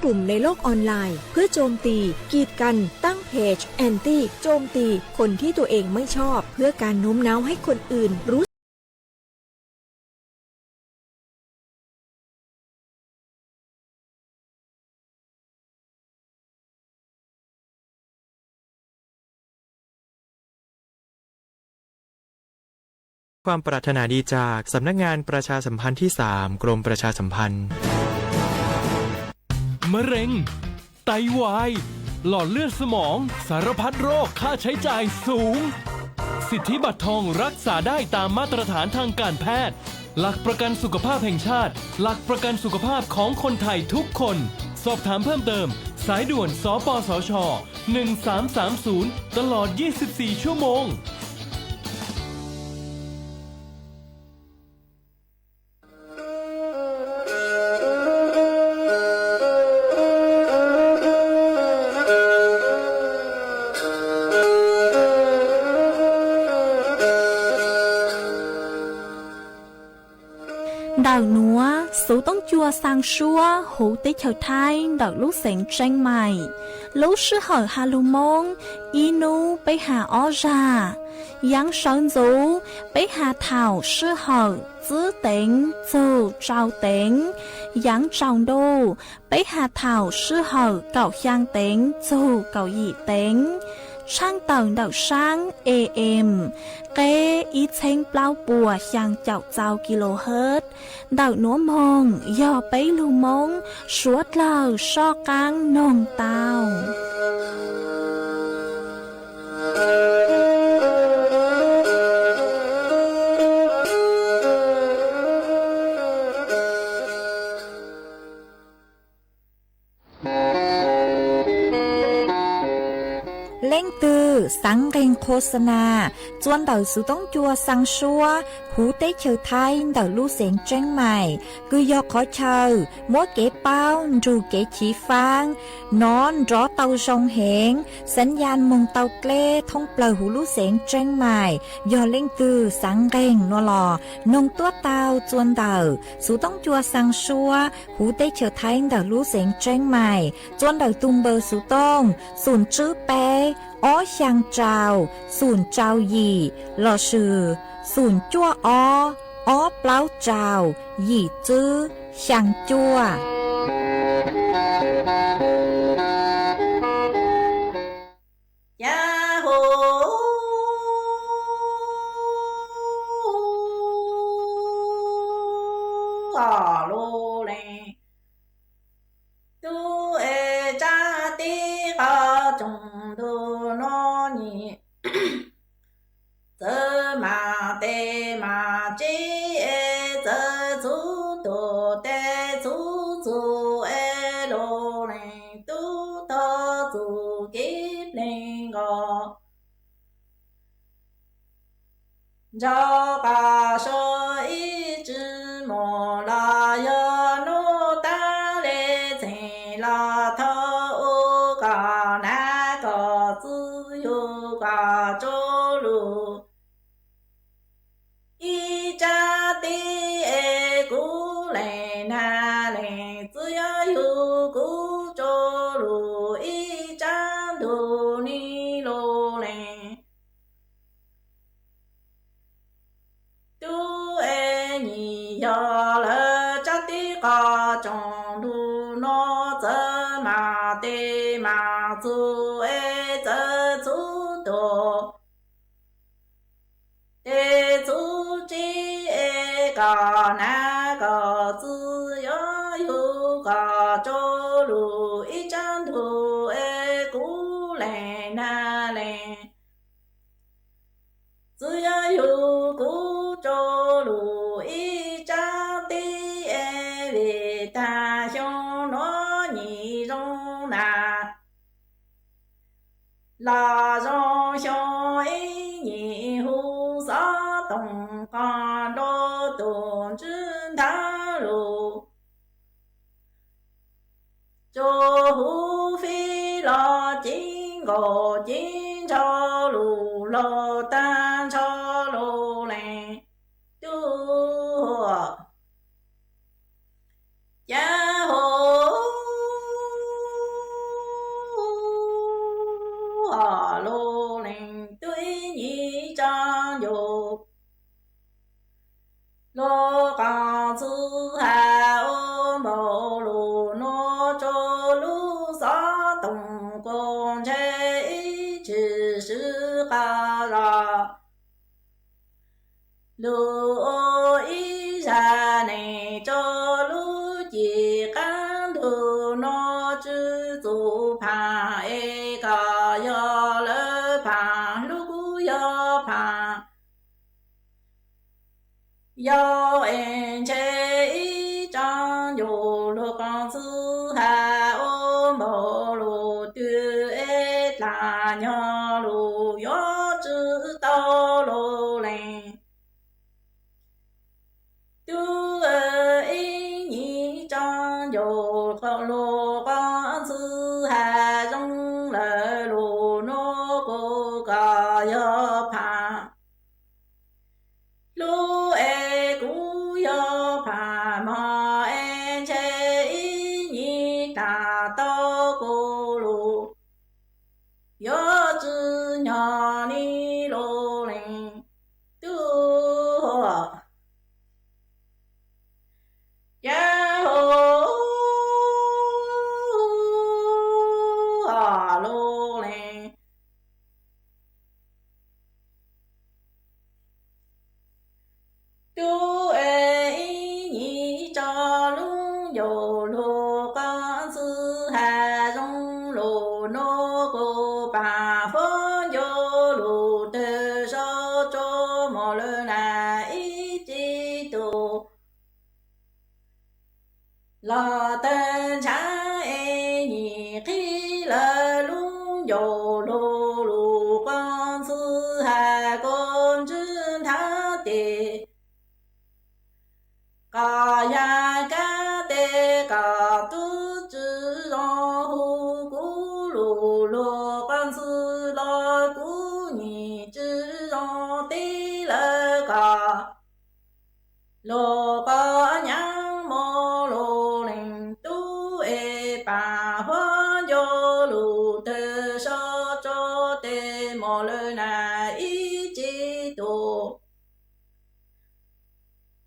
กลุ่มในโลกออนไลน์เพื่อโจมตีกีดกันตั้งเพจแอนตี้โจมตีคนที่ตัวเองไม่ชอบเพื่อการโน้มน้าวให้คนอื่นรู้ความปรารถนาดีจากสำนักงานประชาสัมพันธ์ที่ 3 กรมประชาสัมพันธ์มะเร็งไตวายหลอดเลือดสมองสารพัดโรคค่าใช้จ่ายสูงสิทธิบัตรทองรักษาได้ตามมาตรฐานทางการแพทย์หลักประกันสุขภาพแห่งชาติหลักประกันสุขภาพของคนไทยทุกคนสอบถามเพิ่มเติมสายด่วนสปสช1330ตลอด24ชั่วโมงĐào núa, số tông chua sang xua, hữu tế chờ thai, đào lúc sáng tranh mày. Lúc sư hỏi hà lưu mông, inu bế hà ó ra. Yang sơn dấu, bế hà thảo sư hỏi, giữ tính, dù trao tính. Yang trao đô, bế hà thảo sư hỏi, cậu khang tính, dù cậu dị tính. Sang tầng đào sang AM, kế ít chênh bao bùa sang chào chào kHz. Đào núa mông, do bấy lưu mông, suốt lờ so căng nông tàu. Lên từ sáng ghen khô sana, chuan đầu sự tống chua sang xua, hú tế chờ thay đầu lưu xén tranh mày, cứ do khó chờ, mỗi kế bao, dù kế chỉ phang, nón rõ tàu sông hẹn, sẵn gian mông tàu kle, thông bờ hú lưu xén tranh mày, do lên từ sáng ghen nó lò, nông tuốt tàu chuan đầu, sự tống chua sang xua, hú tế chờ thay đầu lưu xén tranh mày, chuan đầu tung bờ sự tông, sùn chữ bé, ó sang trào, sùn trào gì, lò sử, sùn chua ó pláu trào, gì chữ, sang chua. cho cả số ý chí mô la yo nô ta lê chê la thô cả na cả tư yu cả chô lu ý cha ti e gu lê na lê tư ya yu gu chô lu ý cha du ni lô lê yo le cha ti ka chong du no zhe ma de ma zu e zhe zu do de zu ji e ka na ka zi yo yu ka zhou lu yi zhang tu e gu le na le zi yo yu gu zhou lu yi ta xiong nó nhị rong na la rong xiong ấy nhị hu sa tông ca đô tồn chân tha lu cho hu phi la chính ngộ chính cho lu lo tan cho lu lệ chu ya ho hà lô linh tuy nhị trang dụ lô càng sư hà ô mô lô nô chô lô sa tông công chế ý chư sư hà ra lô ý ra nè cho lô chỉ căn đồ nó chư tu phà ê ca yo lơ phà lô yo phà yo en chế ý trang yo lô con sư hà ô mô lô tư ê là nhỏ lô yo chư tao lô lên tu ý nhị trang yo lô con sư hà trong lơ lô nô cô ca yo phà lô ê cú yo phà ma en chế ý nhị ta tô cô lô yo chư nhỏ ni lô linh tu ho ya ho ha lô linh tu ê ý nhị cho lung yo lô con sư hà trong lô nô cô bà phô yo lô tê so cho mò lơ na ý chi tu la tên cha ê nhị khi lơ lung yo lô lô con sư hà con chư tha tê ca ya ca tê ca tu chư rong hu cú lù lô quan sư lo cú nhị chư rong tê lơ ca lô ca nhang mô lô linh tu ê bà hoa yo lù tê so cho tê mô lơ na ý chi tu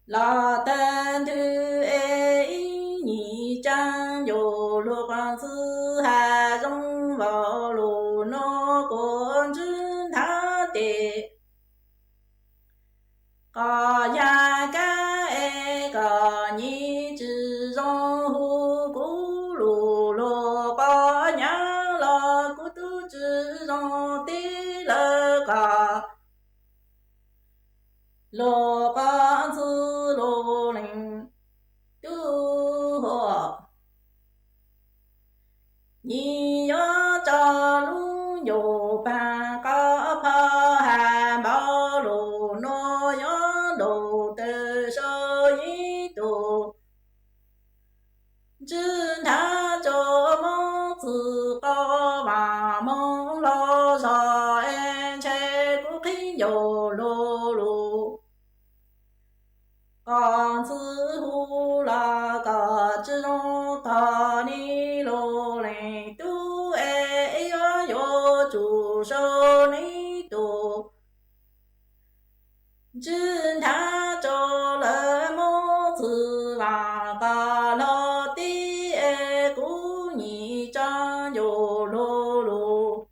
la tên thư ê ý nhị trang yo lô quan sư hà trong vào lô nô côn chư tha tê ca ya ca ê ca nhị chư rong hu cú lô lô ca nhang la cú tu chư rong tê lơ ca lô ca sư lô linh tu ho nhị yo cho lu yo ba ca pha hà bao lô nô yo lô tê sơ yi tu chư tha cho mong sư ca và mong lo sa en che cú khí yo lô lô con sư hu la ca chư rong ta ni lô lê tu ê yo yo chu sơ ni tu chư tha cho lơ mô sư la ca lo ti ê cú nhị cha yo lô lô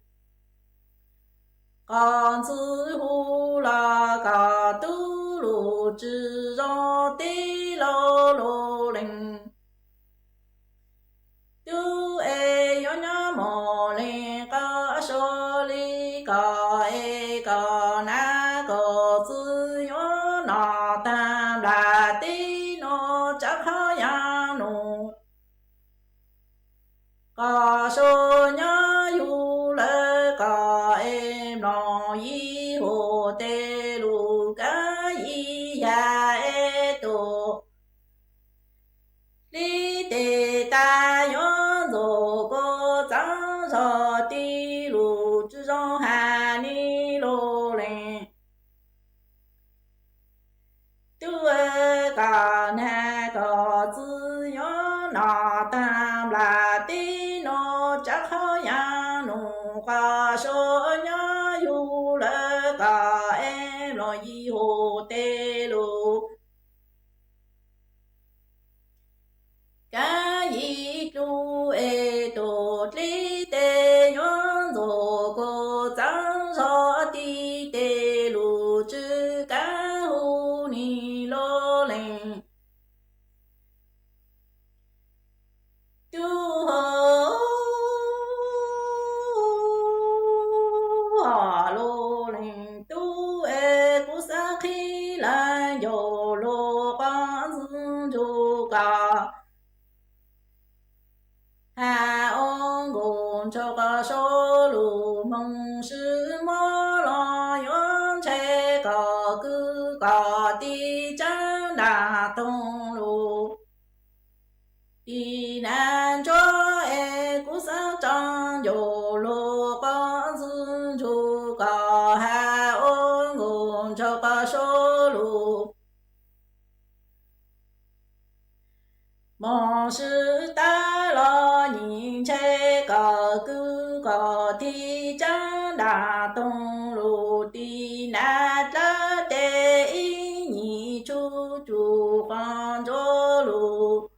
con sư hu la ca tu lô chư rong ti lô lô linh tu ê yo nhá mô lê ca sô li ca ê ca na ca sư yo na tam la ti nô chắc ha ya nô ca sô nhá yu lê ca em lo yi hồ tê lu ca yi ya ê tô li tê ta yo dô cô zang sơ ti lu chư rong hà ni lô lê tu ê ca na ca sư yo na tam la ti nô chắc ha ya nô ca sơ nhá yu lệ ca em lo yi hồ tê lu ca yi chu e tô li tê yuan dô cô zang sơ ti tê lu chư ca hu ni lô lệnh chu hô hà lô lệnh tu e cu sa khi la yo lô ca dương chu ca hà ôn gồm cho ca số lù mong sư mô lo yuan che ca cư ca ti chân đà tông lù đi nan cho e cú sa trang yo lô ca dương chu ca hà ôn gồm cho ca số lù mong sư ta lo nhìn che ca cư ca thi chân đà tông lù đi na la tê y nhị chu chu quan cho lù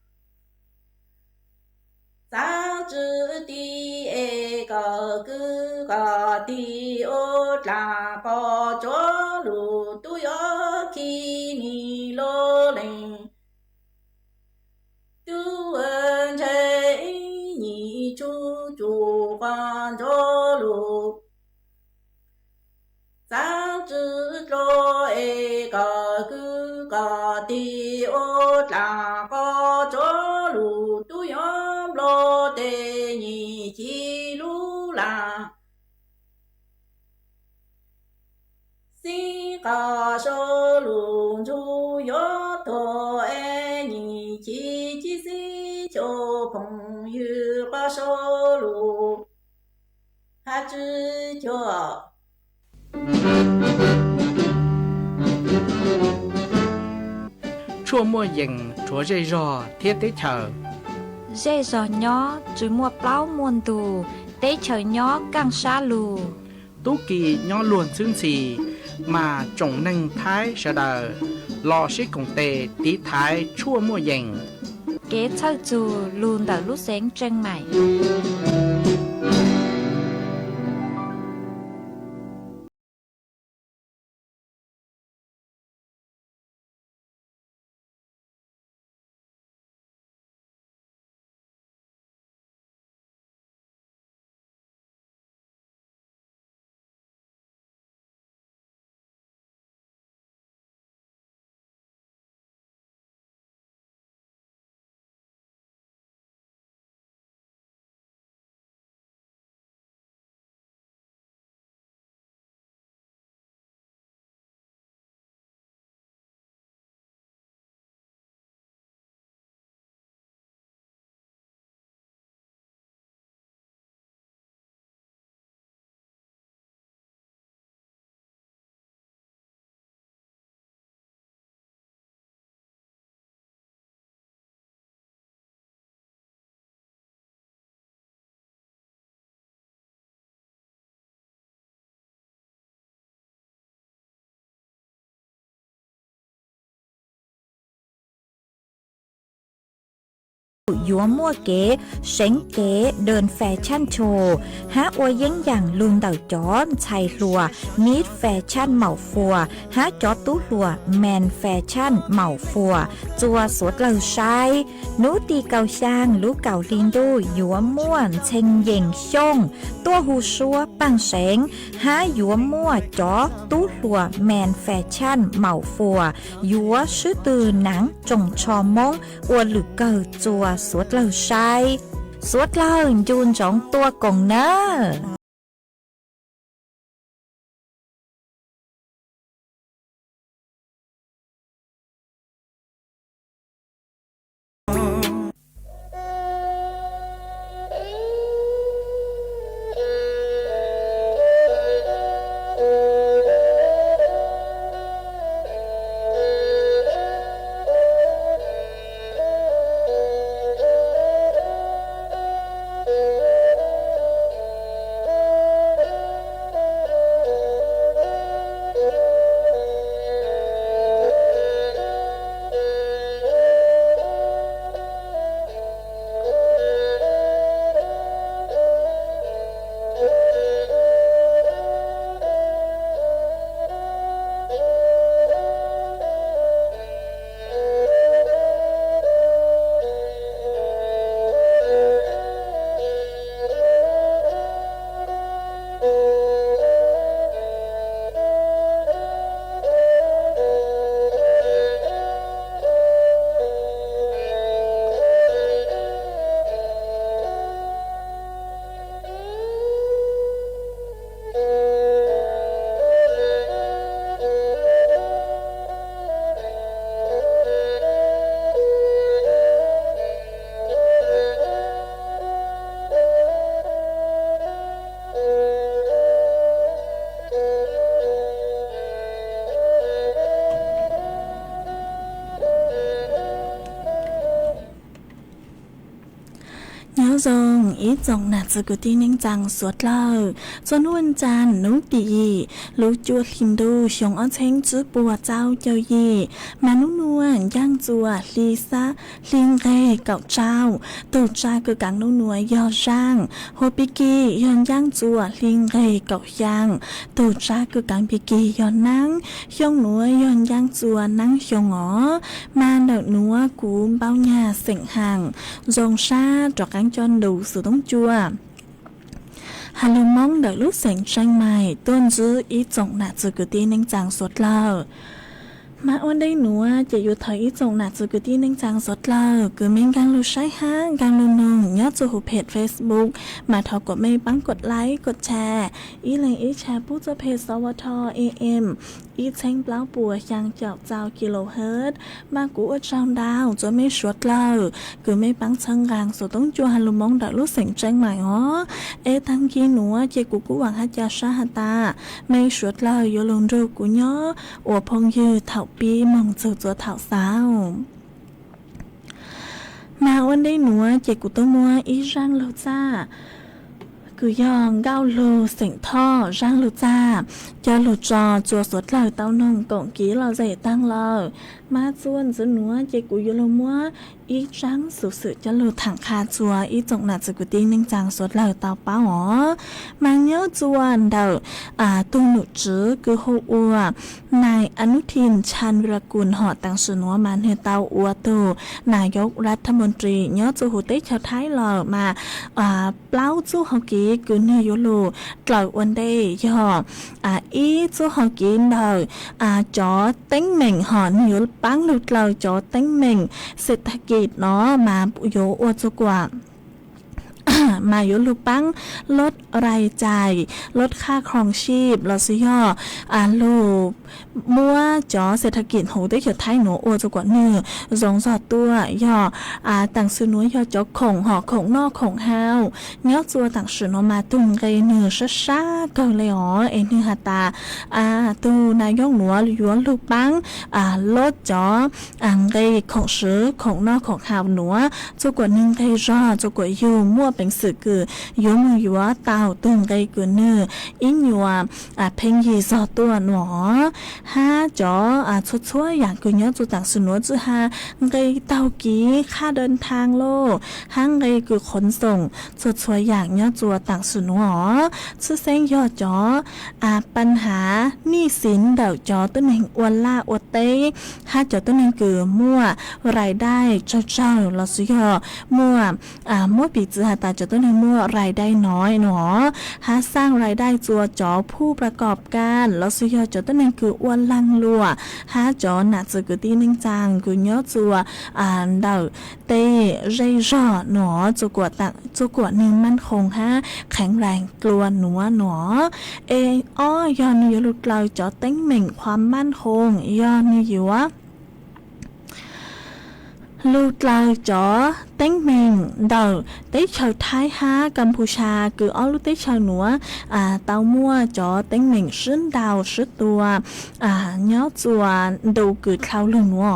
sáng chữ đi e ca cư ca thi ô là ca cho lù tu yo khi ni lô lệnh tu ơn chế nhị chu chu quan cho lù sáng chữ cho e ca cư ca ti ô là ca cho lù tu yom lô tê nhị chi lù là si ca sô lù chu yo tô e nhị chi chi si cho phong yu ca sô lù ha chư cho chua mua dừng chúa dây rò thiết tế chờ dê giò nhó chú mua plau muôn tù tế chờ nhó căng xa lù tú kỳ nhỏ luôn xương xì mà trồng nâng thái sợ đờ lò xí cùng tề tí thái chua mua dừng kế thơ dù lùn đỡ lúc sáng chân màyยัวมั่วเก๋เซ็งเก๋เดินแฟชั่นโชว์หาอวยยังอย่างลุงเต่าจอนชัยลัวมีดแฟชั่นเหมาฟัวหาจอตู้ลัวแมนแฟชั่นเหมาฟัวจัวสวดเหล่าชายนูตีเกาช่างลูกเก่าลินดูยัวม่วนเชงเย่งช่งตัวหูชัวปังเสงหายัวมั่วจอตู้ลัวแมนแฟชั่นเหมาฟัวยัวชื่อตือหนังจงชอมงอวดหรือเกิดจัวสวดเหล่าชายสวดเหล่าจูนสองตัวกงเนอ จงอีจงน่ะจะกุตีนิ่งจังสวดเล่าจนวันจันทร์นุตีลูจัวลินดูชงอ้อนเชงจื้อปัวเจ้าเจ้ายีมานุนวลย่างจัวลีซาลิงเรเก่าเจ้าตู่จ้าคือกังนุนวยอร่างโฮปิกีย้อนย่างจัวลิงเรเก่าย่างตู่จ้าคือกังปิกีย้อนนั่งชงหนัวย้อนย่างจัวนั่งชงอ๋อมาเดาหนัวกูเบ้าหญ้าเสียงห่างจงชาจอกกังจอนดูสื่อต้องจัวฮาลูมองเดาลูกเสียงจังใหม่ต้นจื้ออีจงหนาจือกุตีนิ่งจังสดเล่ามาอ้วนได้หนัวจะอยู่ถอยอีจงหนาจือกุตีนิ่งจังสดเล่าคือเม่งกังลูใช้ห้างกังลูนงยอดจูหูเพจ Facebook มาทอกดไม่ปังกดไลค์กดแชร์อีแหล่งอีแชร์ผู้จะเพจสวท AMอีเช้งเปล่าปัวยังเจ้าเจ้ากิโลเฮิรตซ์มากูอดจางดาวจะไม่ชวดเล่าคือไม่ปังเชิงกลางสุดต้องจัวฮัลโหลมองดักลูกเสียงแจ้งใหม่อ๋อทั้งกี้หนัวเจกูหวังฮัจยาชาฮตาไม่ชวดเล่าโยลงรูกูย่ออวพงยืดเถ่าปีมองเจอจัวเถ่าสาวมาวันได้หนัวเจกูตัวมัวอีร่างโลจ้าคือยองเก้าโลเสียงท่อร่างโลจ้าจะโลจอจัวสดเหล่าเต้านงกงกี้เราใจตั้งเรามาส่วนจะหนัวเจกูยโลมัวอีจังสุดจะโลถังคาจัวอีจงหนาจะกุตีนิ่งจังสดเหล่าเต้าป้าอ๋อมาเนี้ยจวนเดาตุงหนุจื้อคือโฮอัวนายอนุทินชาญวิรกุลหอตังสุนัวมันเฮเต้าอัวตูนายกรัฐมนตรีเนี้ยจูหูเต้ชาวไทยหล่อมาเปล่าจูฮอกีกือเนยโลกล่าววันได้ย่ออีจูฮอกีเดาจอเต็งเหม่งหอนอยู่ปังหลุดเราจอเต็งเหม่งเศรษฐกิจเนาะมาโยอวจุกว่ามายุลูปังลดรายจ่ายลดค่าครองชีพลดซิย่อลูมัวจอเศรษฐกิจโหได้เขียวไทยหนูอวจุกว่าเนื้อสองสอดตัวย่อต่างซื้อหนูย่อจอข่งห่อข่งนอกข่งห้าวเนื้อจัวต่างซื้อหนูมาตุ้งเกยเนื้อช้าๆเกเลยอ๋อเอ็นเนื้อหาตาตูนายกหนัวย้วนลูปังลดจอเกยข่งซื้อข่งนอกข่งห้าวหนัวจุกว่านึงเกยรอจุกว่าอยู่มั่วเป็นสื่อคือยูมือยัวเต่าตุงไกกือเนื้ออินยัวเพ่งยีซอตัวหนอห้าจอชั่วอย่างคือเนื้อจุต่างสนุนจุฮาไกเต่ากี้ค่าเดินทางโลห้างไกคือขนส่งชั่วอย่างเนื้อจัวต่างสนุนหอชื่อเส้นยอจอปัญหาหนี้สินเดาจอตัวหนึ่งอวนล่าอวดเต้ห้าจอตัวหนึ่งคือมั่วรายได้เจ้าเราซื้อยอมั่วปีจือหาตาจะต้นในมั่วรายได้น้อยหนอหาสร้างรายได้จัวจอผู้ประกอบการแล้วสุยอจอต้นนึงคืออ้วนลังลัวหาจอหนาจะคือตีนึงจางคือเนื้อจัวเดาเตเรยอหนอจุกวดตักจุกวดนึงมั่นคงฮะแข็งแรงกลัวหนัวหนอยอนอยู่ลุดเราจอเต้งเหม่งความมั่นคงยอนอยู่วะลูกลายจอเต้งเมงเดาได้ชาวไทยฮากัมพูชาคืออ้อลูกได้ชาวหนัวเต้ามั่วจอเต้งเมงซึ่งดาวซึ่งตัวเนื้อจวนดูคือคราวหนึ่งหนัว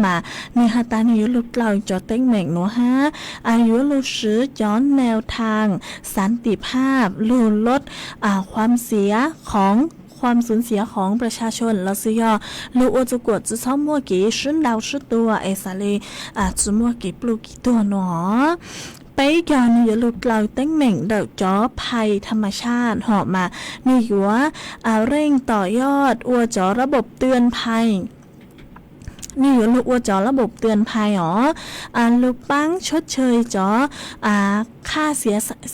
มาในฮาตาในยุลูกลายจอเต้งเมงหนัวฮะอายุลูกซื้อจอนแนวทางสันติภาพลูลดความเสียของความสูญเสียของประชาชนแล้วซิยอลูโอจุกวดจะซ้อมมัวกี่ซึ่งดาวซึ่งตัวสาลีจะมัวกี่ปลูกกี่ตัวหนอไปยอนอยู่ลูกเราเต้งเหม่งเดาจอภัยธรรมชาติหอบมานี่อยู่ว่าเร่งต่อยอดอัวจอระบบเตือนภัยนี่อยู่ลูกวัวจอระบบเตือนภัยลูกปังชดเชยจอค่าเ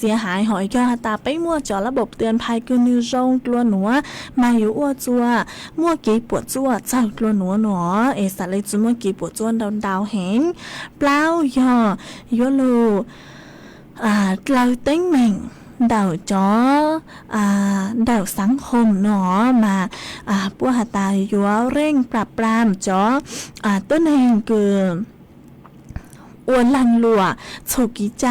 สียหายหอยยอตาไปมั่วจอระบบเตือนภัยคือนิวรงกลัวหนัวมาอยู่วัวจัวมั่วกี่ปวดจัวเจ้ากลัวหนัวหนอสัตว์เลยจุมั่วกี่ปวดจัวดาวเห็นเปล่ายอยลูเราเต้งเหม่งเดาจอเดาสังคมหนอมาปัวหาตาอยู่เร่งปรับปรามจอต้นเองคือ อ้วนลังหลัวโชกีใจ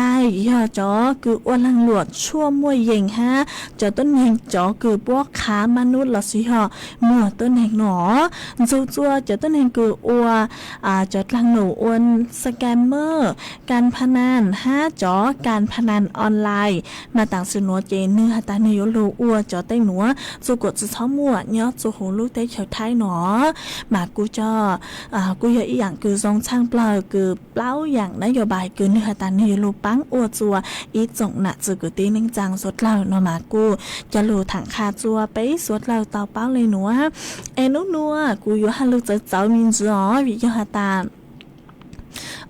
ยอจอคืออ้วนลังหลัวชั่วมวยเยงฮะจอต้นเฮงจอคือพวกขามนุษย์ละสิฮะมัวต้นเฮงหนอจัวจอต้นเฮงคืออ้วจอลังหนูอ้วนสแกมเมอร์การพนันจอการพนันออนไลน์มาต่างสนัวเจเนื้อตาเนยโลอ้วจอเต้หนัวจูกดจะท้อมัวเนาะจูหูลูกเต้เฉยไทยหนอมากูจอกูอยากอีอย่างคือทรงช่างเปล่าคือเปล่าอย่างนโยบายคือเนื้อตาเนยโลปังอ้วจัวอีจงหนักจือกูตีนิ่งจังสดเล่าเนาะมากูจะลูถังคาจัวไปสดเล่าเตาเป้าเลยหนัวเอ็นนัวกูอยู่ฮัลโหลจะเจ้ามินจือวิยหตา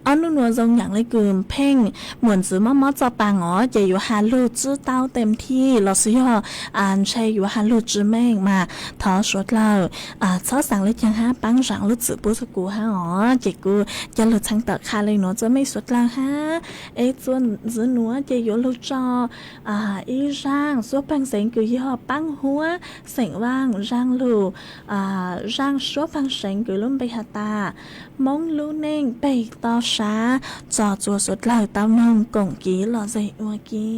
อันนัวจงอย่างเลยกึมเพ่งเหมือนซื้อมอจอปังจะอยู่ฮัลโหลจื้อเต้าเต็มที่เราซื้อใช้อยู่ฮัลโหลจื้อแม่งมาทอสดเราชอบสั่งเลยยังปังสั่งลูกจื้อปุสกูเจกูจะหลุดทางต่อคาเลยเนาะจะไม่สดเราส่วนซื้อหนัวจะอยู่ลูกจออีร่างซัวปังเสียงคือยี่ห้อปังหัวเสียงว่างร่างลูร่างซัวปังเสียงคือลุ่มไปหาตามองลูเน่งไปต่อช้าจอจัวสุดเหล่าเต้านองกงกีหล่อใจอัวกี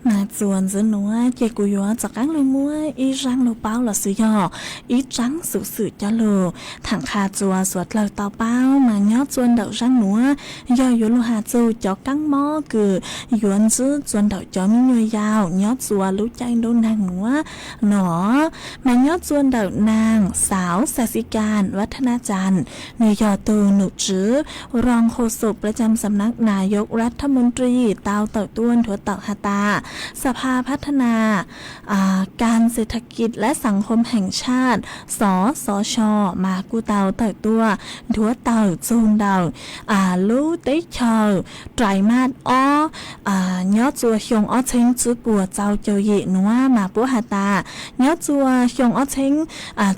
mà chuồn giữa núa chè cùi gió giặc cắn lùi mua y răng lù bao là sự giò y trắng sự cho lù thằng kha chùa suốt lời tàu bao mà nhớ chuồn đậu răng núa do yếu lù hà chu cho cắn mó cử yuan chứ chuồn đậu cho mình người giàu nhớ chùa lú chay đô nàng núa nó mà nhớ chuồn đậu nàng sáo sa siการวัฒนาจันทร์นายอตูหนุจื้อรองโฆษกประจำสำนักนายกรัฐมนตรีเตาเต่าต้วนถั่วเต่าฮาตาสภาพัฒนาการเศรษฐกิจและสังคมแห่งชาติสสช.มากูเตาเต่าตัวถั่วเต่าจูนเต่าลู่เต้เชอไตรมาสย้อจัวชงอ้อเชงจื้อปัวเจ้าเจียวหยีนัวมาปัวฮาตาย้อจัวชงอ้อเชง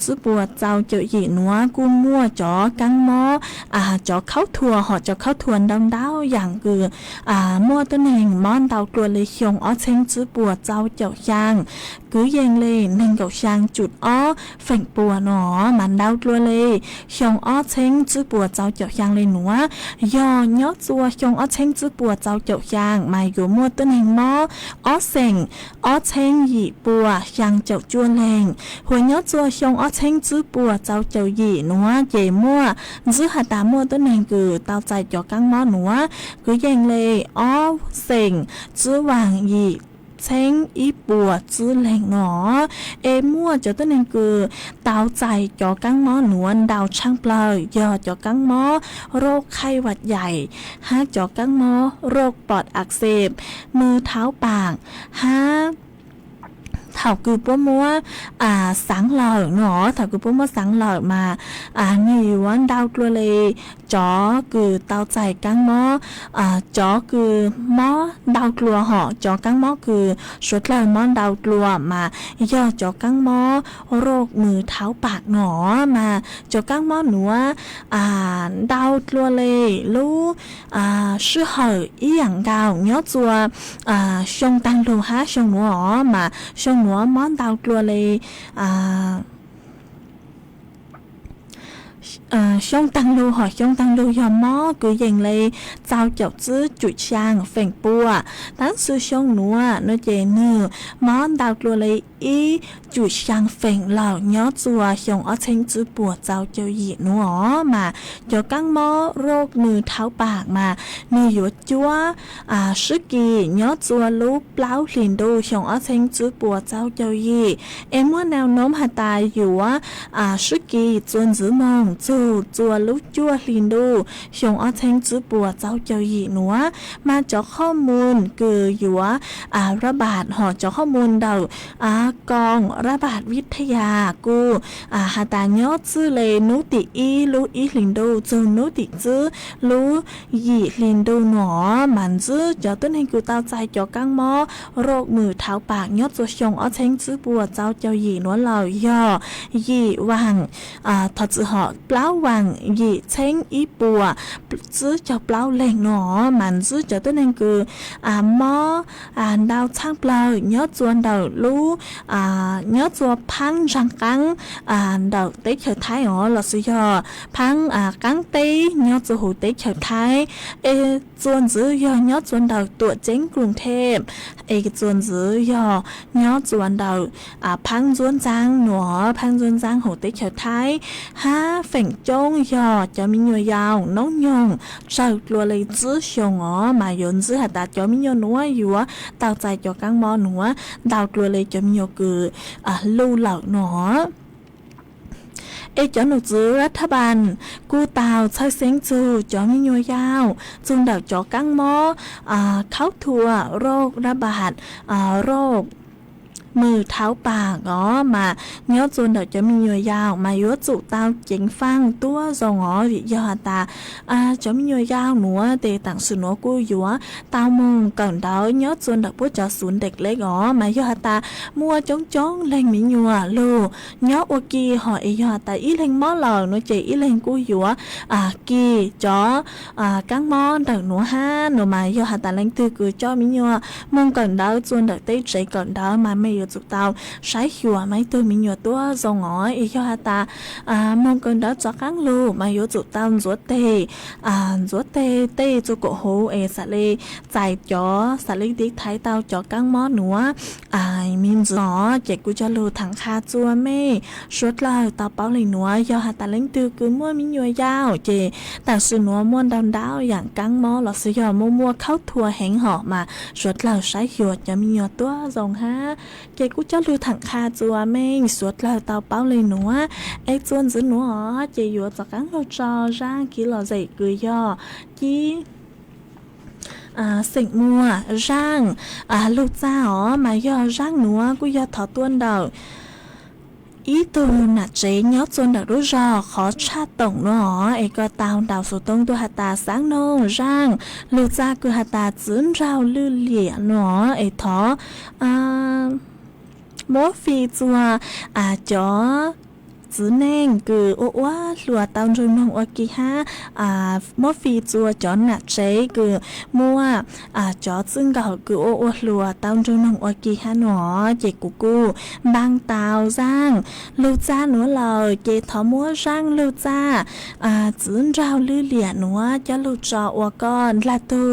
จื้อปัวเจ้าเจียวหยีนัวกูมั่วจ๋อกังหม้อจ๋อเข้าถั่วหอจ๋อเข้าถั่วดำดาวอย่างคือมั่วตัวหนึ่งมอนเตาตัวเลยชงอ้อเชงจื้อปัวเจ้าเจียวช่างcứ dành lên nên cậu sang chuột ó phèn bùa nó màn đau tua lê xong ó chênh chữ bùa cháu chậu sang lên nữa do nhót chua xong ó chênh chữ bùa cháu chậu sang mày gửi mua tên hình mó ó sành ó chênh dị bùa sang chậu chua lên hồi nhót chua xong ó chênh chữ bùa cháu chậu dị nữa dễ mua giữ hạt tá mua tên hình gửi tao chạy cho các mó nữa cứ dành lên ó sành chữ vàng dịเช้งอีปัวจื้อแหล่งหนอมั่วเจ้าต้นเองคือเตาใจจ่อกังหม้อหนวนดาวช่างเปล่าย่อจ่อกังหม้อโรคไข้หวัดใหญ่ห้าจ่อกังหม้อโรคปอดอักเสบมือเท้าปากห้าเถาคือป้มัวสังหล่อหนอเถาคือป้มัวสังหล่อมานี่วันดาวตัวเลยจ๋อคือเตาใจกังหม้อจ๋อคือหม้อดาวกลัวห่อจ๋อกังหม้อคือชุดเลยหม้อดาวกลัวมาย่อจ๋อกังหม้อโรคมือเท้าปากหนอมาจ๋อกังหม้อหนัวดาวกลัวเลยรู้ชื่อเหออีหยังดาวเนาะจัวชงตังโลฮะชงหนัวมาชงหนัวหม้อดาวกลัวเลยช่องตังลูหอช่องตังลูยอมม้อcứ dành lấy trao chọc chứ chuột sang phèn bùa tán sưช่องนัวnó chè nư món đào lùa lấy ý chuột sang phèn lò nhó chùaช่องở trên chữ bùa trao cho dị nó mà cho các mó rốt mừ tháo bạc mà nư dũa chúa sức kỳ nhó chùa lú pláu liền đuช่องở trên chữ bùa trao cho dị em muốn nào nóm hà tài dũa sức kỳ chuồn giữ mong chùa lúc chua liền đu xong ở thanh chữ bùa cháu cho dị nữa mà choข้อมูลคืออยู่ระบาดห่อchoข้อมูลเดากองระบาดวิทยากูหาตาญอชื่อเลยนุติอีรู้อีลินดูจูนุติจื้อรู้ยีลินดูหนอมันจื้อchoต้นให้กูเต้าใจchoกังหม้อโรคมือเท้าปากญอตัวชงở thanh chữ bùa cháu cho dị nữa là do dị vàng thật sự họ pláu vàng dị chênh ý bùa giữ cho pláu lệnh nó màn giữ cho tên anh cứ mò đào trang pláu nhớ chuồn đầu lú nhớ chuồn phăng răng cắn đầu tế trở thái ó là sự do phăng cắn tế nhớ chuồn hủ tế trở thái chuồn giữ do nhớ chuồn đầu tuổi chênh gồm thêm chuồn giữ do nhớ chuồn đầu phăng chuồn giang nó phăng chuồn giang hủ tế trở thái ha phèn trông do cho mình nhiều giàu nấu nhung sau lùa lấy giữ xong ó mà dọn giữ hạt ta cho mình nhiều núa dúa tao chạy cho các món núa tao lùa lấy cho mình nhiều cử lưu lợn nó cho nụ giữรัฐบาลกูเตาใช้เสียงจูจอมีหน่วยยาวจุนดาวจอกังหม้อเข้าทัวโรคระบาดโรค มือเท้าปากอ๋อมาเนื้อจนเดี๋ยวจะมีเนื้อยาวมายั่วจุเตาเจ๋งฟังตัวทรงอ๋อวิยอตาจะมีเนื้อยาวหนัวเตต่างสุนัวกูยัวเตามงก่อนเดาเนื้อจนเดี๋ยวพวกจะศูนย์เด็กเล็กอ๋อมายอตามัวจ้องเล่งมียัวลูเนื้อโอกีหออียอตาอีเล่งหม้อหล่อหนูเจอีเล่งกูยัวกีจ๋อกังมอนเดี๋ยวหนูห้าหนูมายอตาเล่งตือกูจ้อมียัวมงก่อนเดาจนเดี๋ยวเตใจก่อนเดามาไม่อยู่จุดเตาใช้หัวไม่ตัวมียัวตัวทรงอ๋ออียอตามงก่อนเดาจอกังลูมาอยู่จุดเตาจุดเตจุดเตจุกโกโหสะเลใจจ๋อสะเลดิกไทยเตาจ๋อกังมอหนัวมินจ๋อเจ็กกูจะลูถังคาจัวเม่ชุดเลยเตาเป้าเลยหนัวยอหาตาเล่งตือคือมั่วมียัวยาวเจแต่สุนัวม่วนดาวอย่างกังมอหลอดสยอมัวเข้าทัวแหงหอมาชุดเราใช้หัวจะมียัวตัวทรงฮะเจ็กกูจะลูถังคาจัวเม่ชุดเลยเตาเป้าเลยหนัวจวนจื้อหนัวเจยัวจากกังเราจอร่างกี่หล่อใจคือยอกี่สิ่งมัวร่างลูกจ้าอ๋อมาย่อร่างหนัวกูย่อถอต้วนเดาอีตัวน่ะเจ๊ยอจนเดารู้รอขอชาตงเนาะก็ตาวดาวสุตงตัวหัตตาสังโนร่างลูกจ้ากูหัตตาจื้นเราลื่นเหลี่ยเนาะถอโมฟีจัวจ๋อจื้อแน่งคือว่าหลัวตามจนนงอกิฮะมอฟีจัวจอนน่ะเจ๊คือมัวจ๋อซึ่งก็คือหลัวตามจนนงอกิฮะหนอเจกูบางตาวจ้างลูจ้าหนูเลยเจทอมัวจ้างลูจ้าจื้นเราลื่นเหลี่ยหนูจะลูจอวก้อนลาตู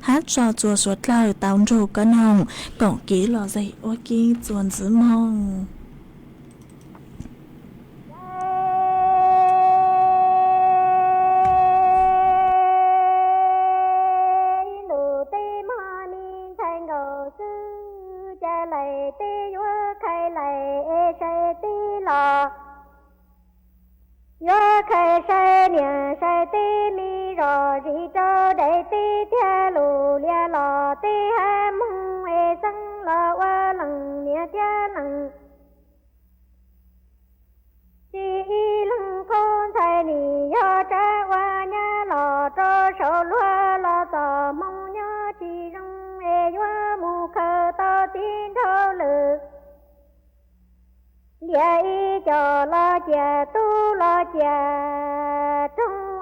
ฮัดจอจัวสวดเลยตามจูก็นงก่องกี้หล่อใจอกิจวนจื้อมองnhớ khai sai niệm sai tê mi rò rì trâu đầy tê thia lù lia lò tê hai mông ê sang lò qua lằng nia thia lằng chi lằng con sai nì nhớ trái qua nhà lò trâu sầu lúa lò tò mông nhớ chi rong ê nhớ mù khờ tao tin thâu lự địa y cho lo chè tu lo chè trong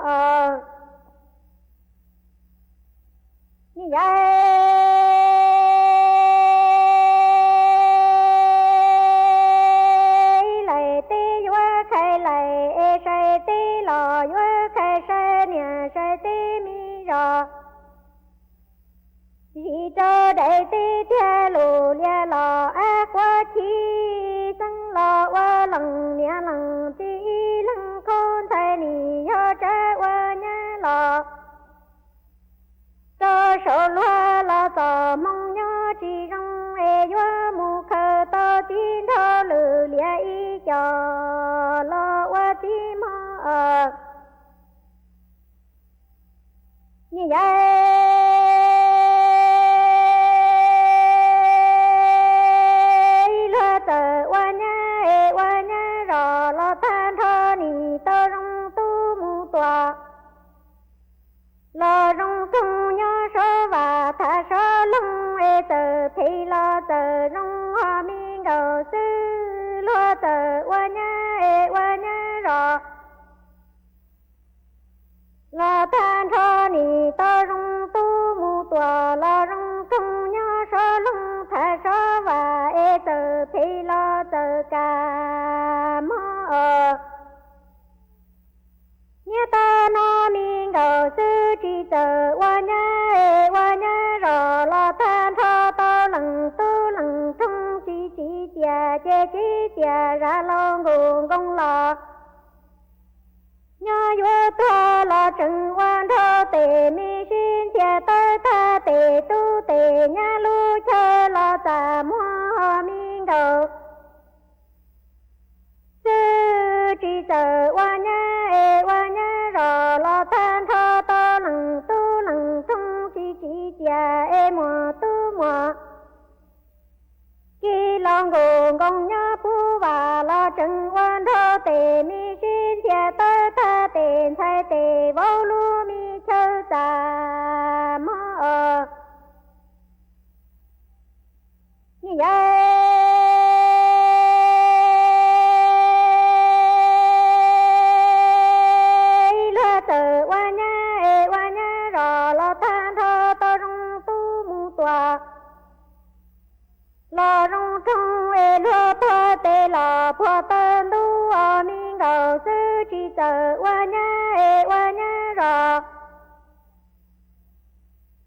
như vậy lại tê qua khai lại sai tê lò qua khai sai nè sai tê mi rò chỉ cho đại tê theo lù lia lò ác quá chi sang lò qua lằng nia lằng tí lằng con thay nì nhớ trái qua nhà lò cho sổ loa là tò mong nhớ chỉ rong ê doa mù khờ to tin thơ lử lia y cho lò qua tí mơ như vậy lo rong tung nhớ số và thả số lông ê tờ thì lo tờ rong hoa miên đầu sư lo tờ qua nhá rò lo than thọ nì tờ rong tu mu tòa lo rong tung nhớ số lông thả số và ê tờ thì lo tờ cả mơ như ta nó miên đầu sư chỉ tờ qua nhá rò lo than thọ to lằng tu lằng tung chỉ tia chê chỉ tia ra lo nguồn công lò nhớ vô thọ lo trừng quan thọ tề mi xin tia tơ tha tề tu tề nhá lu chơ lo tà mua miên đầu sư chỉ tờ qua nhá rò lo than thọ to lằng tu lằng tung chỉ tia mùa tu mùa kỳ long ngô vô lu mi chơ ta mơ như vậy lúa từ qua nhá rồi lo than thơ to rung tu mu tòa lo rung trong lúa thơ tê lo phô tân tu ở mình cầu sư chỉ từ qua nhá rồi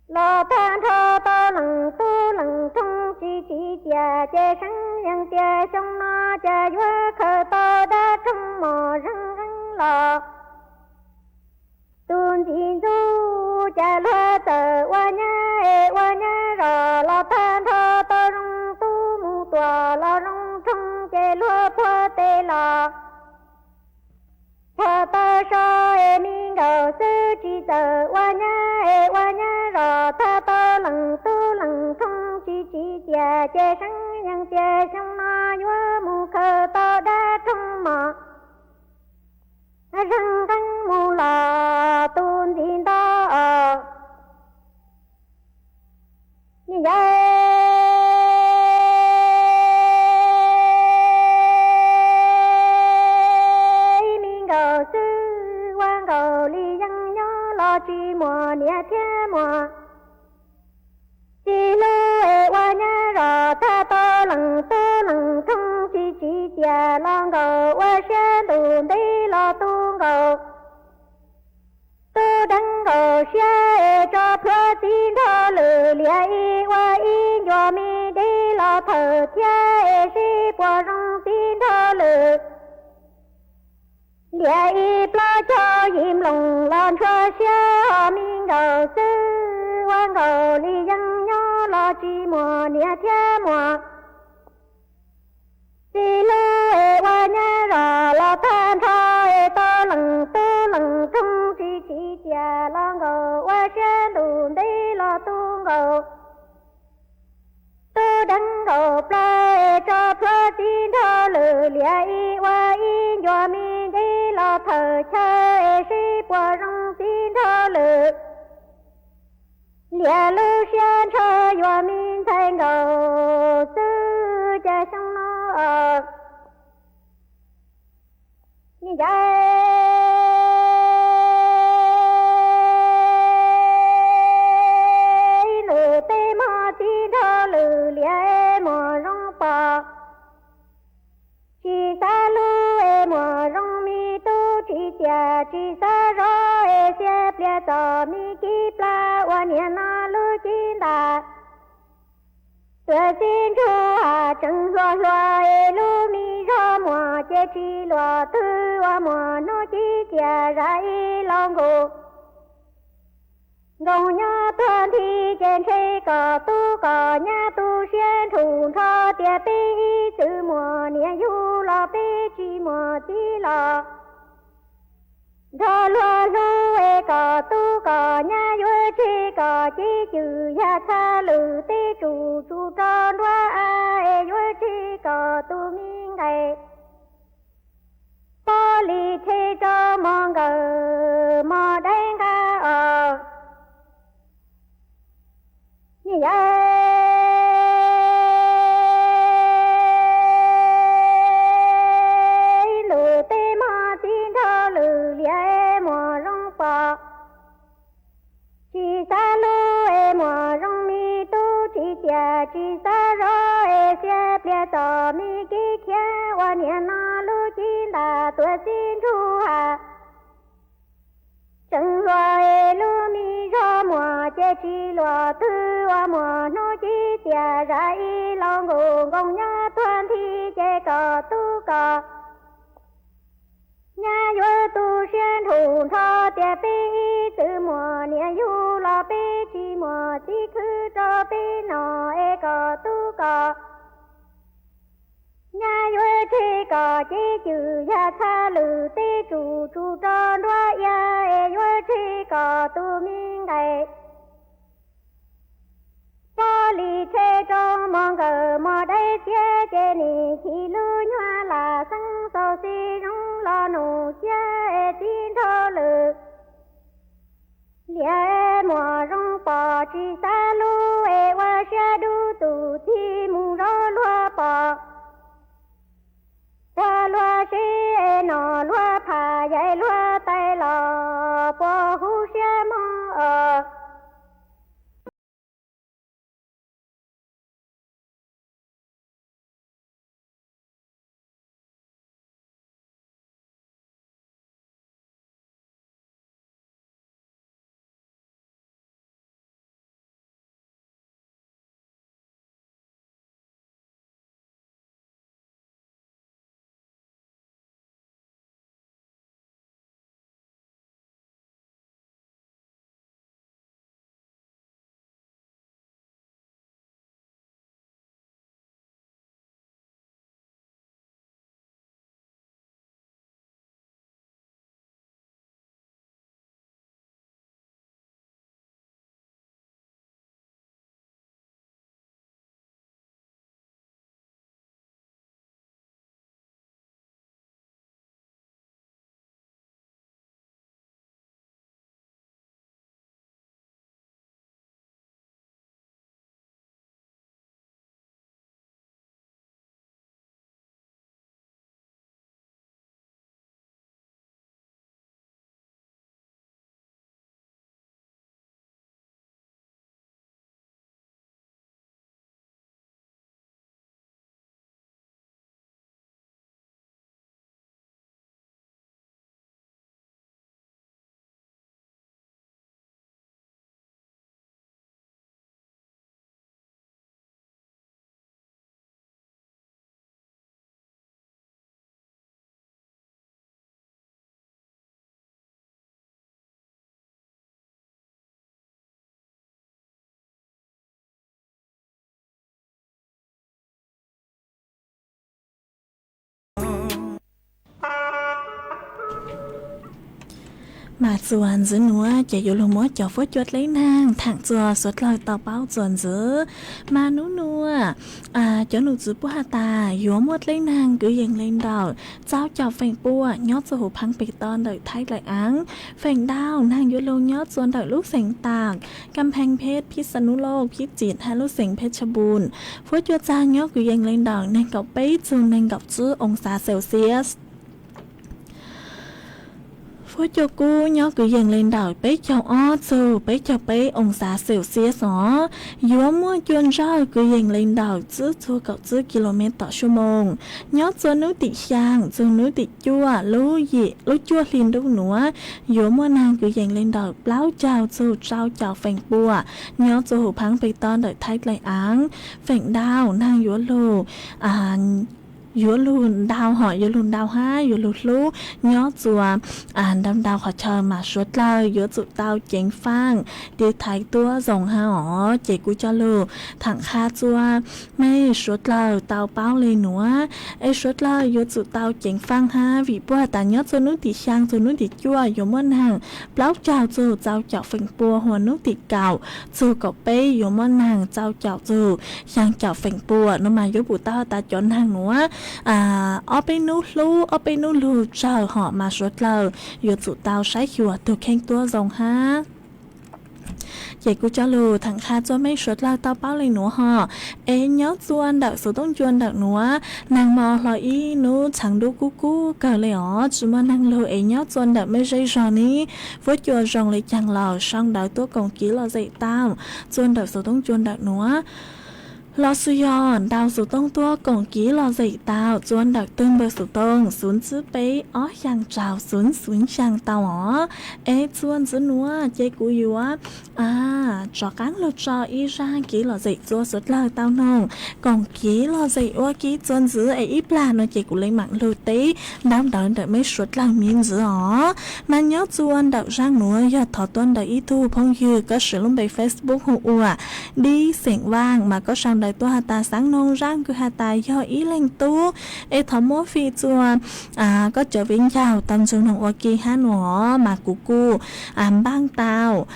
lo than thơ to lằng tu lằng trong chỉ chè sáng yang chè trong nó chè vua khờ to đã trong mò răng lò tuôn tin du chè lúa từ qua nhá rồi lo than thơ to rung tu mu tòa lo rung trong chè lúa phô tê lò phô to so mình cầu sư chỉ từ qua nhá rồi tha to lằng tu lằng trong chỉ chè sáng yang chè trong nó vua mu khờ to đã trong mò răng răng mu lò tuôn tin to như vậy mình cầu sư quan cầu ly dân nhớ lo chi mùa nia thiên mùa chi lê qua nhá rồi tha to lằng trong chỉ chè lo cầu qua sen tuôn đi lo tuôn cầu tu đăng cầu xe cho phơ tin thơ lử lia qua cho mi đi lo thờ cha si qua rong tin thơ lử lia lo cho im lòng lon cho xe mình cầu sư quan cầu ly dân nhớ lo chi mùa nia thiên mùa chi lê qua nhá rồi lo than thơ to lằng trong chỉ chè lo cầu qua sen tuôn đi lo tuôn cầu tu đăng cầu plei cho phơ tin thơ lử lia qua cho mi đi lo thờ cha si qua rong tin thơ lử lia lu sen cho cho mi thành cầu sư cha trong nó như vậy lử tê mò tin thơ lử lia mò rong bò chỉ xa lu mò rong mi tu chỉ xa rõ xếp lia tò mi kí pla wa nia na lu chín ta tuệ xin chu hà trăng loa lu mi ra mò chế chi loa tư wa mò nó chi chè ra long gù ngầu nhá tuần thi trên xe cỏ tu cỏ nhá tu xuyên thùng thọ tiệt bi chữ mùa nia yu lo bi chi mùa chi lo thọ lúa lu cỏ tu cỏ nhá yu chi cỏ chi chữ ya cha lử ti chủ tròn loa yu chi cỏ tu mi ngày po li thế cho mong gờ mò đánh ca như vậy lử tê mò tin thơ lử lia mò rong bò chỉ xa lu mò rong mi tu chỉ xa rõ xếp lia tò mi kí khía wa nia na lu chín ta tuệ xin chu hà trăng loa lu mi ra mùa chế chi loa tư wa mùa nó chi chè ra long gù gong nhá tuan thi chế cỏ tu cỏ nhá yu tu xuyên thùng thọ tiệt bi từ mùa nia yu lo bi chi mùa chi khứ cho bi nọ cỏ tu cỏ nhá yu chi cỏ chi chữ ya cha lử ti chủ tròn loa ya yu chi cỏ tu mi ngày po li che cho mong gờ mò đây chia che ni khi lu nhua là sang sau si rong lo nụ chia tin thơ lử chỉ xa lu e wa xa du tu thi mu ro loa bỏ qua loa xí e nọ loa phà dạy loa tay lò bỏ hu xa mò mà chuồn dưới núa chạy vô lồng mót cho phốt chuột lấy nang thẳng chùa suốt lời tàu bao chuồn dưới mà nú nua cho nụ dưới bua ta vô mót lấy nang cứ dừng lên đầu cháu chào phèn bua nhót cho hụp hăng bị ton đợi thái lại áng phèn đau nang vô lồng nhót chuồn đợi lúc sành tạcกำแพงเพชรพิษณุโลกพิจิตรฮาลุเสงเพชรบูรณ์phốt chuột cha nhót cứ dừng lên đầu nên cậu bấy chuồn nên gặp chữองศาเซลเซียสphó cho cô nhớ cứ dần lên đầu bé cho ó dù bé cho bé ông xã xỉu xía xó gió mưa chuyên rơi cứ dần lên đầu chứ chua cậu chứ km/h nhớ cho nước tị sang cho nước tị chua lú dị lú chua liền đúng nữa gió mưa nàng cứ dần lên đầu báo chào dù trao chào phèn bùa nhớ cho hụp hăng bê ton đợi thái lại áng phèn đào nàng gió lù yếu luôn đau hỏi yếu luôn đau ha yếu luôn lú nhớ chùa đâm đau họ chờ mà suốt lời yếu chụp tao chén phang đi thái tua dòng ha họ chỉ cú cho lù thẳng kha chùa mấy suốt lời tao bao lên nữa ấy suốt lời yếu chụp tao chén phang ha vì bữa ta nhớ cho nước thì sang cho nước thì chua yếu món hàng báo chào chùa chào chào phình bùa hoa nước thì cào chùa cậu bé yếu món hàng chào chào chùa sang chào phình bùa nó mà yếu bùa tao ta chọn hàng nữa ở bên núi lù chờ họ mà suốt lời yếu chủ tao sái chùa từ khen tua dòng ha vậy cô cho lù thằng kha cho mấy suốt lời tao báo lên nữa họ nhớ chuan đợi số đông chuan đợi nữa nàng mò lo ý nu chẳng đủ cú cờ lẽ ó chỉ mà nàng lù nhớ chuan đợi mấy giây rồi ní với chùa rồng lại chẳng lò xong đợi tua còn ký là dậy tao chuan đợi số đông chuan đợi nữa lo suy yon đào số tông tua cổng ký lo dậy tao chuan đặc tương bờ số tông xuống chữ bé ó sang trào xuống sang tao ó chuan chữ núa chơi cú yếu cho cán lo cho y ra ký lo dậy chua suốt lời tao nông cổng ký lo dậy ô ký chuan chữ ít là nó chơi cú lấy mạng lưu tế đám đợi đợi mấy suốt lời miên chữ ó mà nhớ chuan đào rang núa giờ thọ tuần đợi ít thu phong dư có sử dụng bài Facebook hữu đi xẻng vang mà có sang đời tua ta sáng nông rang cứ ta do ý lên tu thọ mô phi chùa có trở viên chào tâm sự nông ok ha nó mà cụ bang tao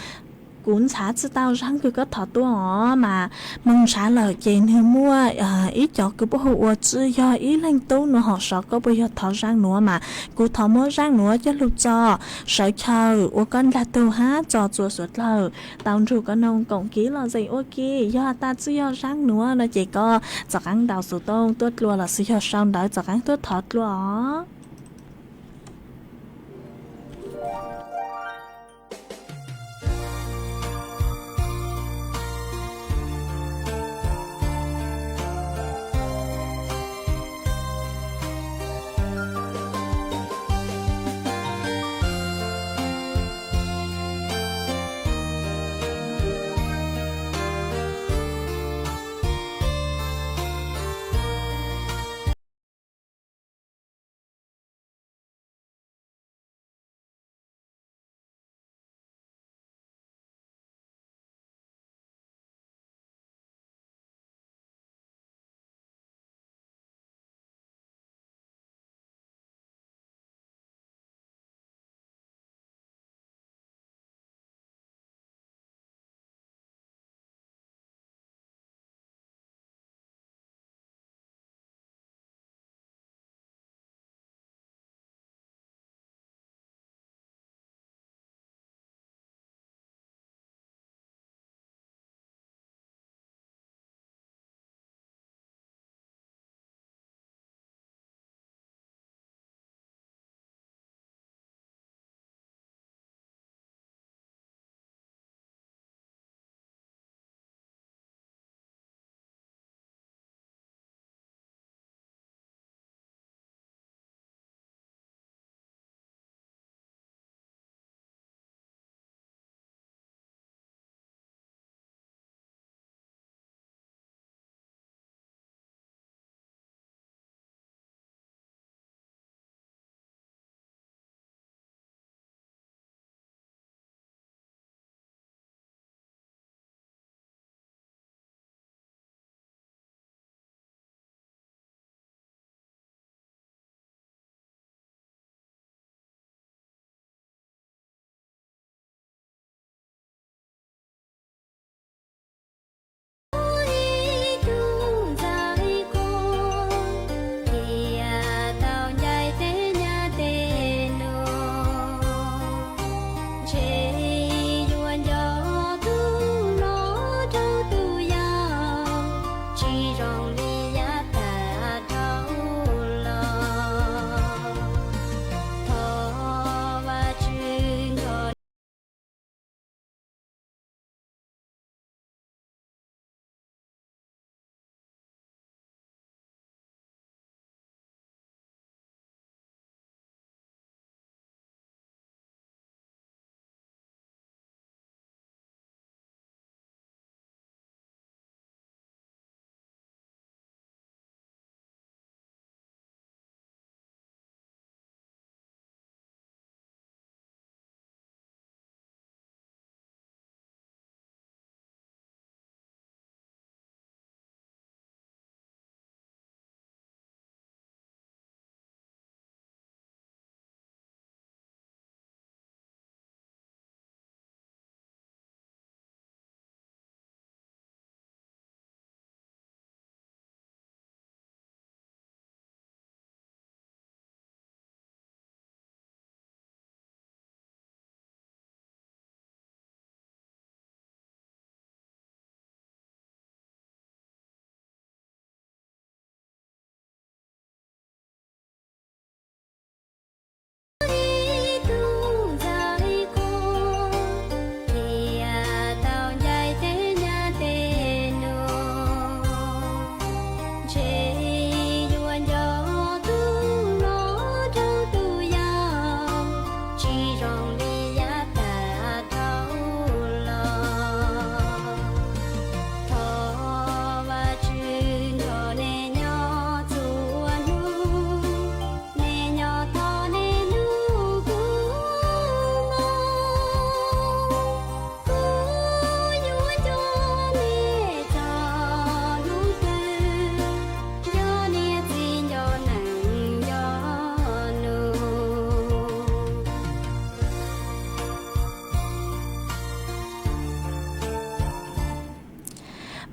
cuốn trả chứ tao răng cứ có thọ tua ó mà mong trả lời chén hơi mua ý cho cứ bố hộ chứ do ý lên tú nữa họ sợ có bây giờ thọ răng nữa mà cụ thọ mua răng nữa cho lúc cho sợ chờ ô con là tu hát cho chùa suốt lờ tao chủ có nông cộng ký là gì ok do ta chứ do răng nữa nó chỉ có giặc ăn đào sụt tông tuốt luôn là sự cho xong đó giặc ăn tuốt thọt luôn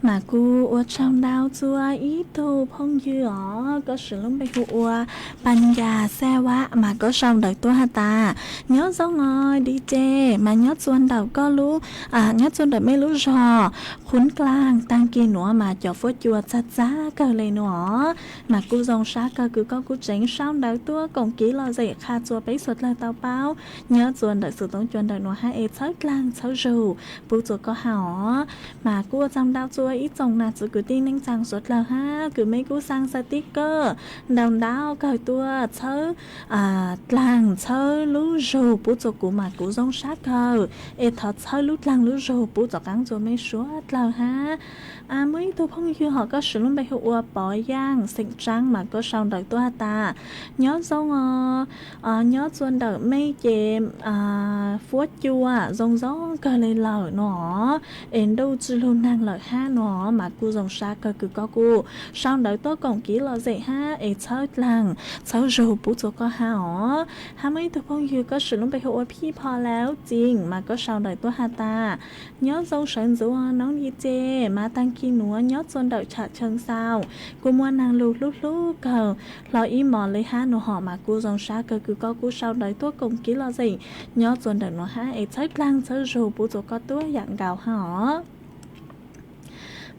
mà cô ở trong đau chua ý tu phong dư ở có sự lắm bây cô ban già xe quá mà có xong đợi tôi ha ta nhớ giống ngồi đi chê mà nhớ chuan đầu có lú nhớ chuan đợi mấy lú rò khốn clang tăng kia nữa mà cho phốt chua chát giá cơ lên nữa mà cô dòng sát cơ cứ có cô tránh xong đợi tôi còn kỹ lo dậy kha chua bấy suốt là tao báo nhớ chuan đợi sự tống chuan đợi nữa hai chớt lang chớt rù bố chua có hảo mà cô trong đau chua ít dòng là chỉ cứ tin anh chàng suốt là ha cứ mấy cô sang sticker đồng đau cởi tua chớ làng chớ lú rù bố chua của mà cô dòng sát cơ thật chớ lú làng lú rù bố chua cắn chua mấy suốt là ha mấy tôi không hiểu họ có sử dụng bài hiệu bỏ giang xịn trắng mà có xong đợi tôi ta nhớ dòng nhớ chuan đợi mấy chị phốt chua dòng gió cơ lên lở nó em đâu chỉ luôn năng lợi ha nó mà cô dòng xa cơ cứ có cô xong đợi tôi còn kỹ lo dậy ha em chơi làng chơi rượu bố chỗ có ha hả ha mấy tôi không hiểu có sử dụng bài hiệuพี่พอแล้วจริงmà có xong đợi tôi ha ta nhớ dòng sẵn dụ nóng đi chê mà tăng kia nữa nhớ chuan đợi chặt chân sao cô mua năng lù lúc cờ lo ý mò lấy ha nó họ mà cô dòng xa cơ cứ có cô sau đợi tôi còn kỹ lo dậy nhớ chuan đợi nó ha em chơi làng chơi rượu bố chỗ có tôi dạng gạo hả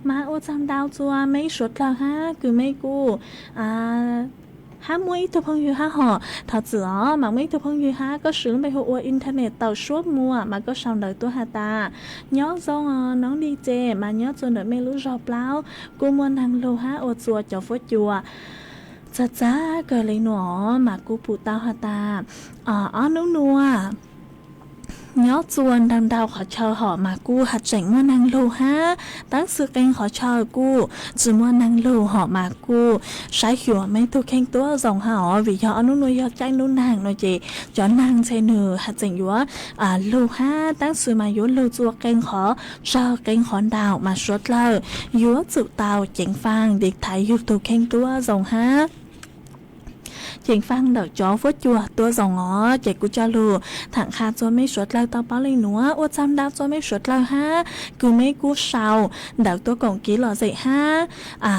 mà ô trăm đau chua mấy suốt là ha cứ mấy cô ha mấy tôi không hiểu ha họ thật sự mà mấy tôi không hiểu ha có sử dụng bài hộ internet tàu suốt mua mà có xong đời tôi ha ta nhớ do nó đi chè mà nhớ cho đợi mấy lũ rau plau cô mua hàng lô ha ô chùa cho phố chùa chát chá cờ lấy nó mà cô phụ tao ha ta nấu nua nhớ chuan đằng đầu họ chờ họ mà cô hạt chỉnh mua năng lô haตั้งsự kênh họ chờ cô chỉ mua năng lô họ mà cô sai hiểu mấy tôi khen tôi dòng họ vì họ nó nuôi họ tranh nó nàng nói chị cho nàng xe nửa hạt chỉnh yếu lô haตั้งsự mà yếu lô chua kênh họ chờ kênh họ đào mà suốt lờ yếu chịu tàu chỉnh phang để thấy yếu tôi khen tôi dòng ha chính phang đợi chó phốt chùa tôi dòng ngó chạy cô cho lù thẳng khá cho mấy suốt lao tao báo lên nữa ô trăm đau cho mấy suốt lao ha cứ mấy cú sào đợi tôi còn ký lò dậy ha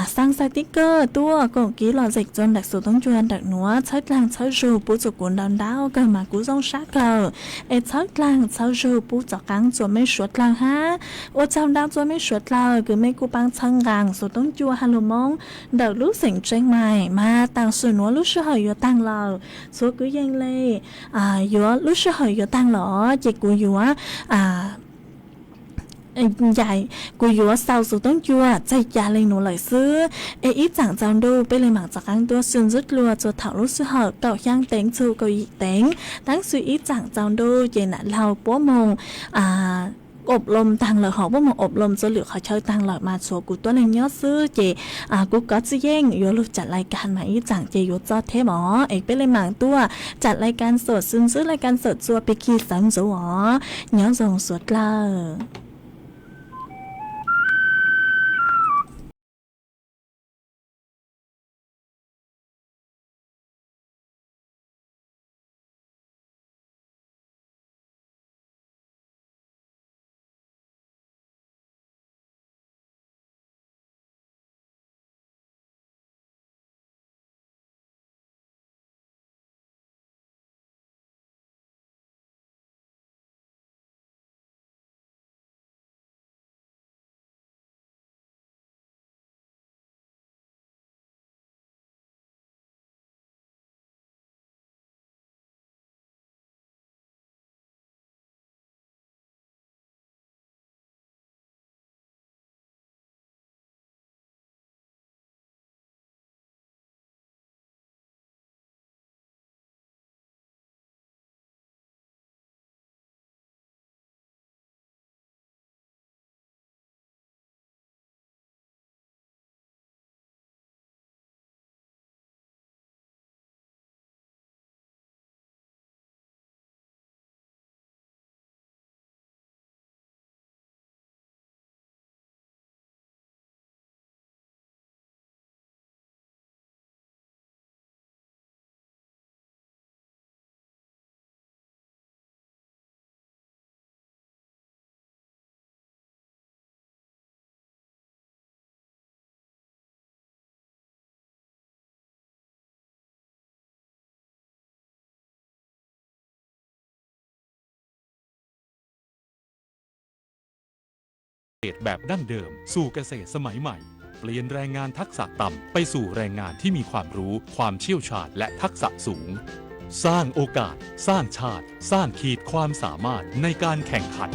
sang sai tích cơ tôi còn ký lò dậy cho đặc số tông chuyên đặc nữa chết làng chết rù bố chụp cuốn đòn đau cơ mà cú dòng sát cờ chết làng chết rù bố chọc cắn cho mấy suốt lao ha ô trăm đau cho mấy suốt lao cứ mấy cú băng chân gàng số tông chua hà lô mong đợi lúc xỉn trên mày mà tăng sự nữa lúc sơ hỏi tăng lò số cứ giang lê giữa lúc sơ hỏi giữa tăng lò chị của giữa dài của giữa sau số tông chua chạy trả lên nổ lời xưa ít chẳng chào đâu bên lên mạng chặt ăn tua xuyên rất lùa cho thảo lúc sơ hỏi cậu giang tiếng chu cầu ý tiếng đáng suy ít chẳng chào đâu chị nãy lao bố môngอบรมทางเลยเขาว่ามาอบรมจะเหลือเขาเชิญทางเลยมาโชว์กูตัวในยอดซื้อเจกูก็จะแย่งอยู่รู้จัดรายการมาอีจังเจอยู่จอเทหมอเอกเป็นเลยหมางตัวจัดรายการสดซื้อรายการสดจัวไปขี้สังจัวเนื้อส่งสดเลย แบบดั้งเดิมสู่เกษตรสมัยใหม่เปลี่ยนแรงงานทักษะต่ำไปสู่แรงงานที่มีความรู้ความเชี่ยวชาญและทักษะสูงสร้างโอกาสสร้างชาติสร้างขีดความสามารถในการแข่งขัน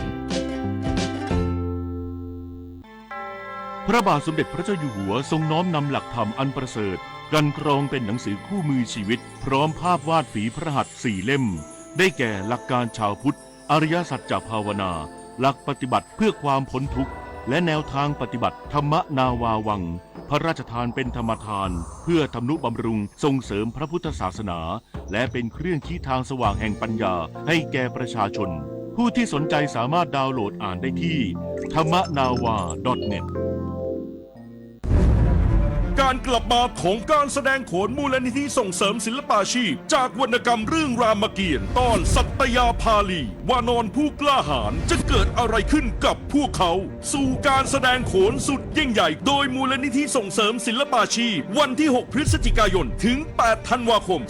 พระบาทสมเด็จพระเจ้าอยู่หัวทรงน้อมนำหลักธรรมอันประเสริฐกันกรองเป็นหนังสือคู่มือชีวิตพร้อมภาพวาดฝีพระหัตถ์4 เล่มได้แก่หลักการชาวพุทธอริยสัจจภาวนาหลักปฏิบัติเพื่อความพ้นทุกข์และแนวทางปฏิบัติธรรมนาวาวังพระราชทานเป็นธรรมทานเพื่อทำนุบำรุงส่งเสริมพระพุทธศาสนาและเป็นเครื่องชี้ทางสว่างแห่งปัญญาให้แก่ประชาชนผู้ที่สนใจสามารถดาวน์โหลดอ่านได้ที่thammanava.netการกลับมาของการแสดงโขนมูลนิธิส่งเสริมศิลปาชีพจากวรรณกรรมเรื่องรามเกียรติ์ตอนสัตยาภาลีวานอนผู้กล้าหาญจะเกิดอะไรขึ้นกับพวกเขาสู่การแสดงโขนสุดยิ่งใหญ่โดยมูลนิธิส่งเสริมศิลปาชีพวันที่ 6 พฤศจิกายนถึง 8 ธันวาคม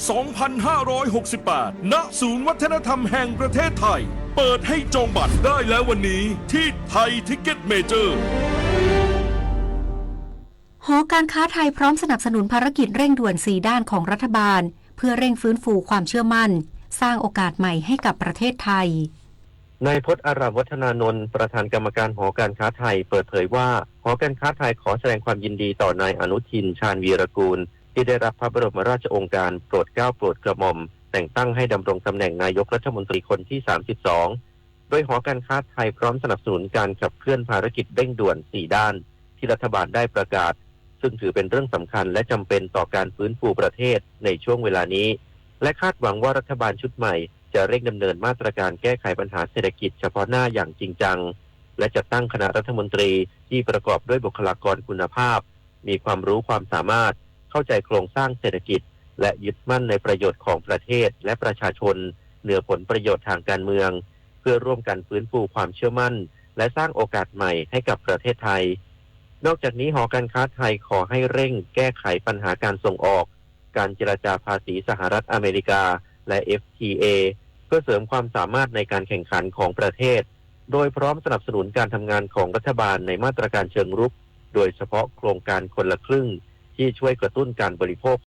2568 ณ ศูนย์วัฒนธรรมแห่งประเทศไทยเปิดให้จองบัตรได้แล้ววันนี้ที่ไทยทิกเก็ตเมเจอร์หอการค้าไทยพร้อมสนับสนุนภารกิจเร่งด่วน4 ด้านของรัฐบาลเพื่อเร่งฟื้นฟูความเชื่อมั่นสร้างโอกาสใหม่ให้กับประเทศไทยนายพจน์ อาราวัฒนานนท์ประธานกรรมการหอการค้าไทยเปิดเผยว่าหอการค้าไทยขอแสดงความยินดีต่อนายอนุทินชาญวีรกูลที่ได้รับพระบรมราชโองการโปรดเกล้าโปรดกระหม่อมแต่งตั้งให้ดำรงตำแหน่งนายกรัฐมนตรีคนที่32โดยหอการค้าไทยพร้อมสนับสนุนการขับเคลื่อนภารกิจเร่งด่วน4 ด้านที่รัฐบาลได้ประกาศซึ่งถือเป็นเรื่องสำคัญและจำเป็นต่อการฟื้นฟูประเทศในช่วงเวลานี้และคาดหวังว่ารัฐบาลชุดใหม่จะเร่งดำเนินมาตรการแก้ไขปัญหาเศรษฐกิจเฉพาะหน้าอย่างจริงจังและจะตั้งคณะรัฐมนตรีที่ประกอบด้วยบุคลากรคุณภาพมีความรู้ความสามารถเข้าใจโครงสร้างเศรษฐกิจและยึดมั่นในประโยชน์ของประเทศและประชาชนเหนือผลประโยชน์ทางการเมืองเพื่อร่วมกันฟื้นฟูความเชื่อมั่นและสร้างโอกาสใหม่ให้กับประเทศไทยนอกจากนี้หอการค้าไทยขอให้เร่งแก้ไขปัญหาการส่งออกการเจรจาภาษีสหรัฐอเมริกาและ FTA เพื่อเสริมความสามารถในการแข่งขันของประเทศโดยพร้อมสนับสนุนการทำงานของรัฐบาลในมาตรการเชิงรุกโดยเฉพาะโครงการคนละครึ่งที่ช่วยกระตุ้นการบริโภค